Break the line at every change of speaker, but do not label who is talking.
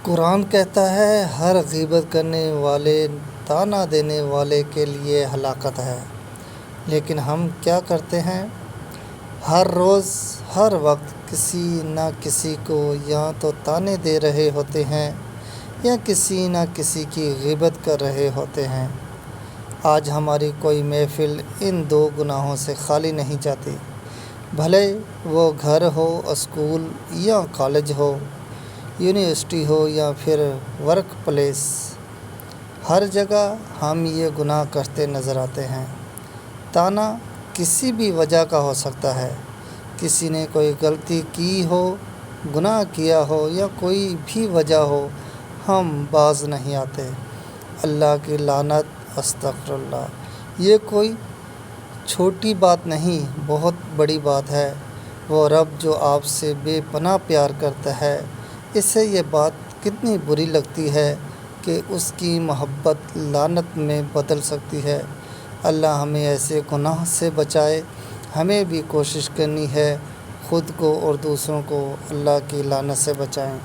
قرآن کہتا ہے ہر غیبت کرنے والے طعنہ دینے والے کے لیے ہلاکت ہے، لیکن ہم کیا کرتے ہیں؟ ہر روز ہر وقت کسی نہ کسی کو یا تو طعنے دے رہے ہوتے ہیں یا کسی نہ کسی کی غیبت کر رہے ہوتے ہیں۔ آج ہماری کوئی محفل ان دو گناہوں سے خالی نہیں جاتی، بھلے وہ گھر ہو، اسکول یا کالج ہو، یونیورسٹی ہو یا پھر ورک پلیس۔ ہر جگہ ہم یہ گناہ کرتے نظر آتے ہیں۔ طعنہ کسی بھی وجہ کا ہو سکتا ہے، کسی نے کوئی غلطی کی ہو، گناہ کیا ہو یا کوئی بھی وجہ ہو، ہم باز نہیں آتے۔ اللہ کی لعنت، استغفر اللہ، یہ کوئی چھوٹی بات نہیں، بہت بڑی بات ہے۔ وہ رب جو آپ سے بے پناہ پیار کرتا ہے، اسے یہ بات کتنی بری لگتی ہے کہ اس کی محبت لعنت میں بدل سکتی ہے۔ اللہ ہمیں ایسے گناہ سے بچائے۔ ہمیں بھی کوشش کرنی ہے خود کو اور دوسروں کو اللہ کی لعنت سے بچائیں۔